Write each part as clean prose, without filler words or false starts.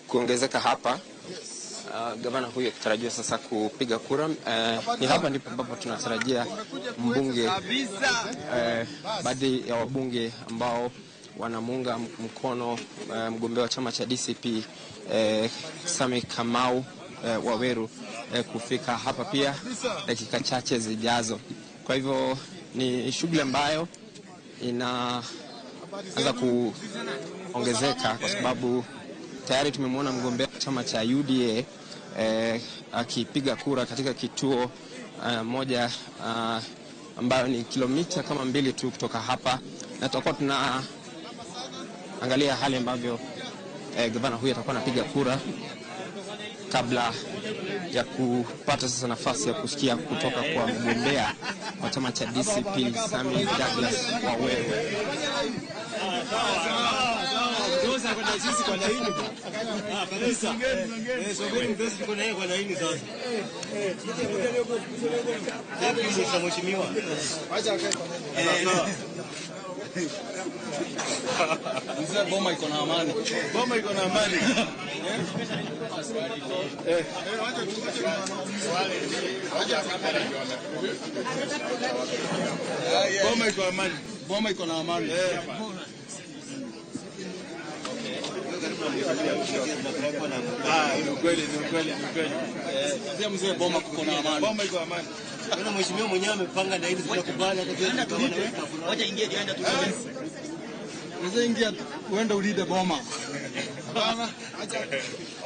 kuongezeka hapa, gavana huyu akitarajiwa sasa kupiga kura. Ni hapa ndipo ambapo tunatarajia mbunge, baadhi ya wabunge ambao wanamuunga mkono mgombea wa chama cha DCP Sami Kamau Waweru kufika hapa pia dakika chache zijazo. Kwa hivyo ni shughuli ambayo inaanza kuongezeka kwa sababu tayari tumemwona mgombea wa chama cha UDA akipiga kura katika kituo moja ambayo ni kilomita kama 2 tu kutoka hapa, na tutakuwa tunaangalia hali ambavyo gavana huyu atakuwa anapiga kura kabla ya kupata sasa nafasi ya kusikia kutoka kwa mgombea wa chama cha DCP Sami Douglas Waweru. Dosa kwa sisi kwa laini kabisa. Sogeni basi tuko naye kwa laini sasa. Mheshimiwa. Acha akae kwa laini. Mzee boma iko na amani. Boma iko na amani. Boma iko amani. Boma iko na amani. Ni kweli. Sasa mzee boma kuko na amani. Boma iko amani. Kuna mheshimiwa mwenyewe amepanga na hivi tunakubali hata tuende. Wacha ingie tuende tu. Mzee ingia uende ulinde boma. Bana,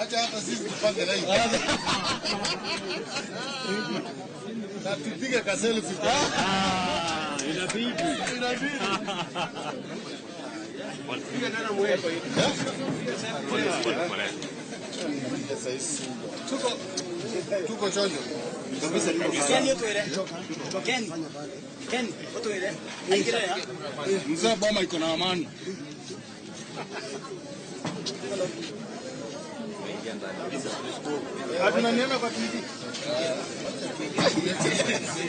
acha hata sisi tupange na hivi. Na tupige kaselfie. Inabidi. Walipiga nana mwepo hivi. Tuko chonjo. Ken yoto ile. Ken yoto ile. Aingira ya. Mzee boma iko na amani. Hatuna neno kwa TV.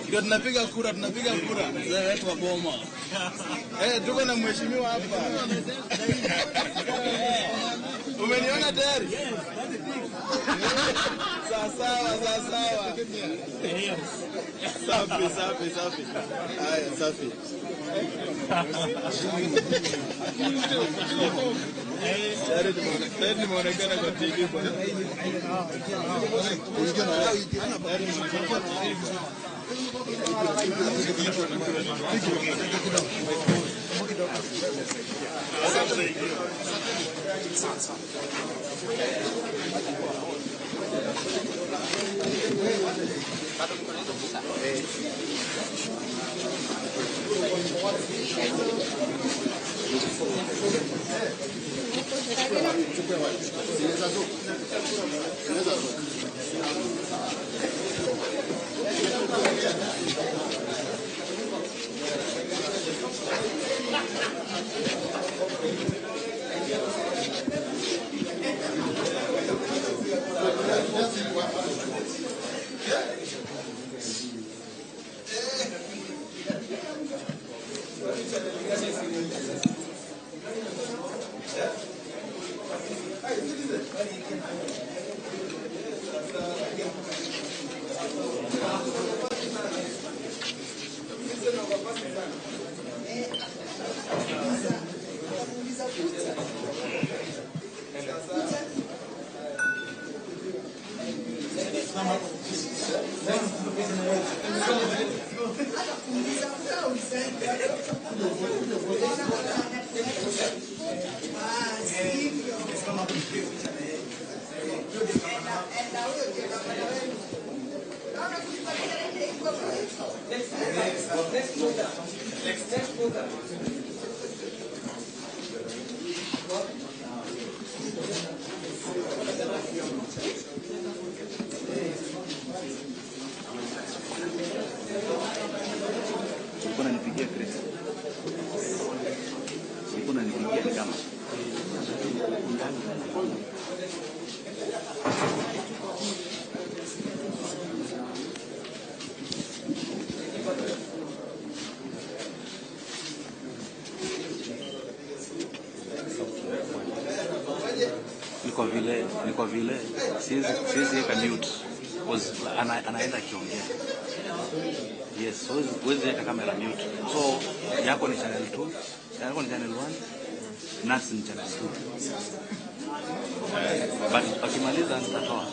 Ndio tunapiga kura. Mzee wetu wa boma. Tuko na mheshimiwa hapa. Umeniona tayari? Sawa. Safi. Haya, safi. Tayari nimeonekana kwa TV bwana. kwa vile siwezi weka mute because anaenda akiongea. Yes, so huwezi weka kamera mute. So yako ni channel 2, yako ni channel 1, Nats ni channel 2. But akimaliza nitatoa.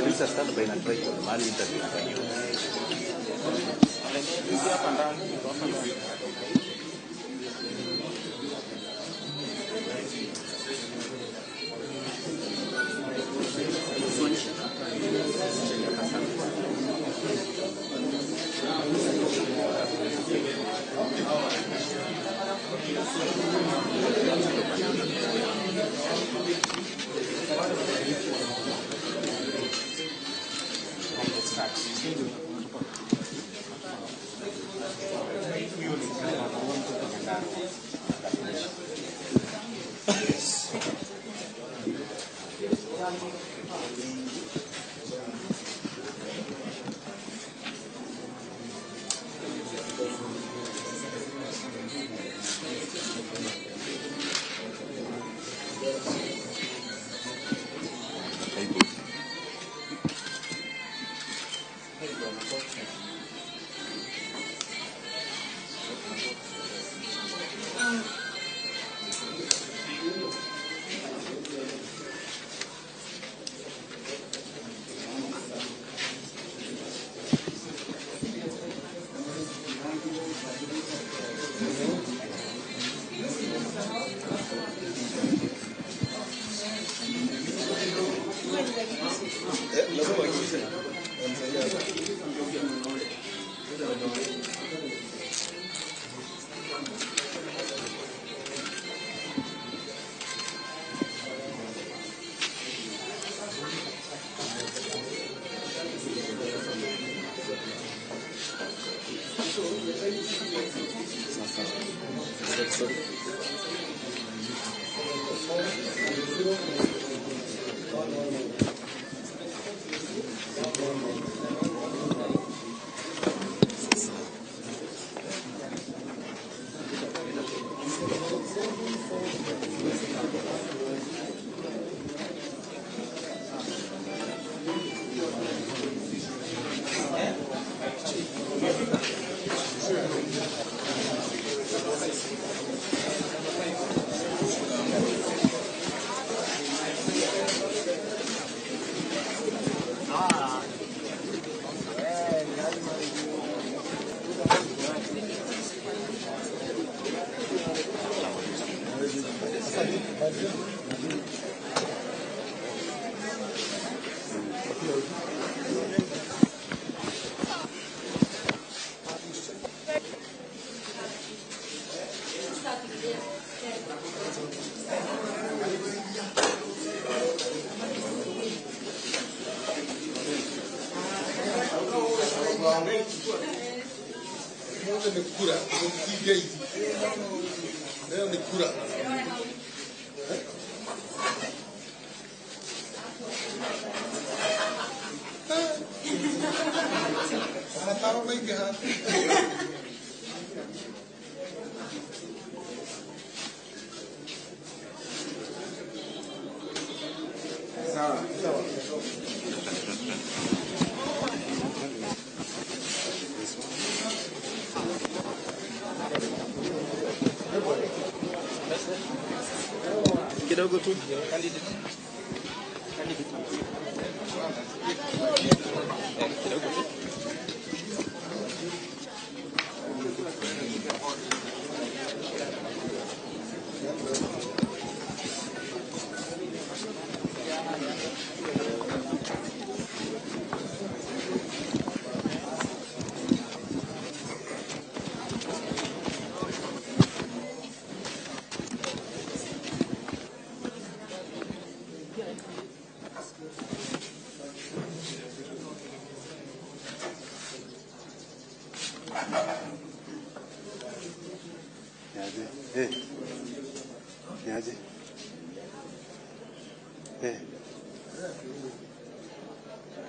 Bisa start by na try kwa mali interview kwa hiyo. Hizi hapa ndani, hapa ndani. Kidogo tu. Niaje.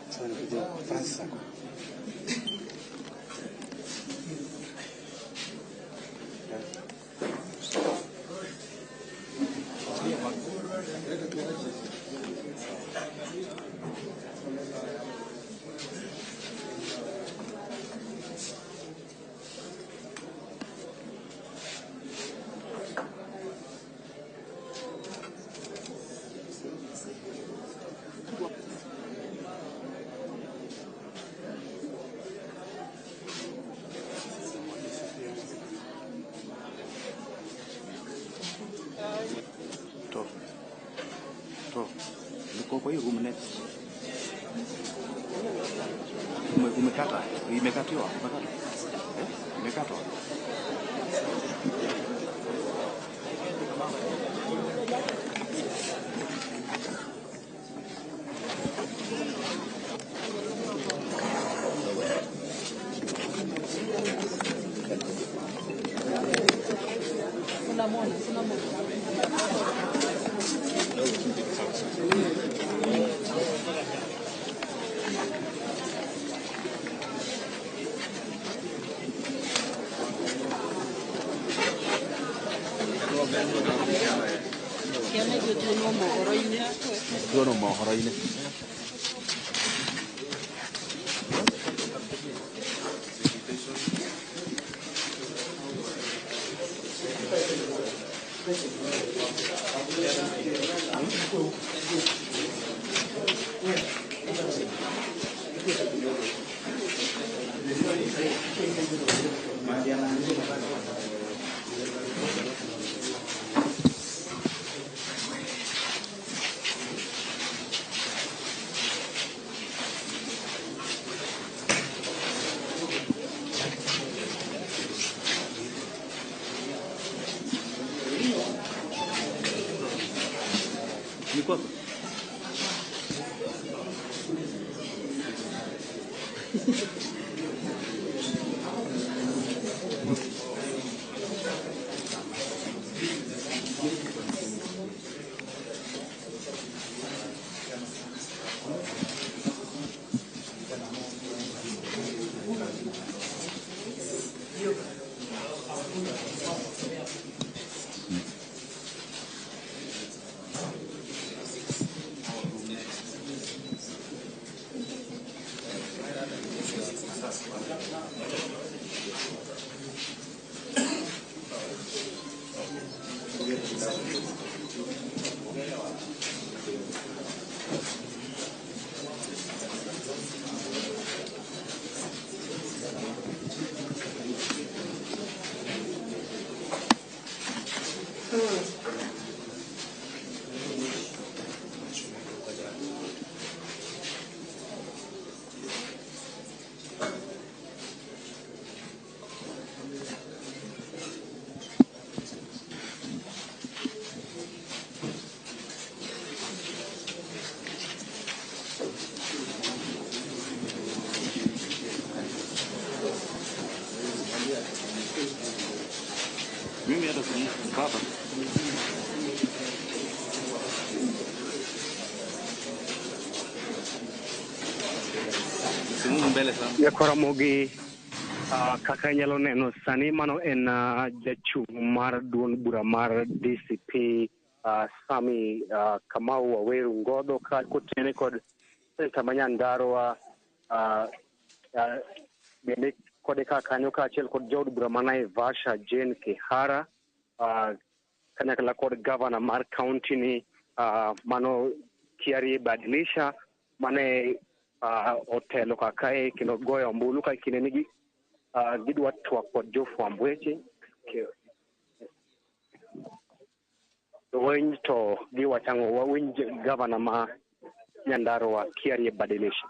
Sana kuja Fransa. Niko kwa hiyo room next. Umekata? Imekatiwa? Imekatwa? Tuono mohoro-inĩ. Niko mimi hata sipata. Simu mbele sana. Ya Karamogi kaka nyalo neno sani mano en jachung mar duon bura mar DCP Sami Kamau Waweru Ngodho ka kotene kod senta manyandarwa bende kode kanyo kaachiel kod jaod bura ma Naivasha Jane Kihara kanyakla kod gavana mar kaunti ni mano Kiarie Badilisha mane otelo kakae kendo goyo ombulu ka kine nigi gidwa twak kod jofwamb weche winj to giwachang'o wawinj gavana ma Nyandarua Kiarie Badilisha.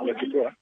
Unachukua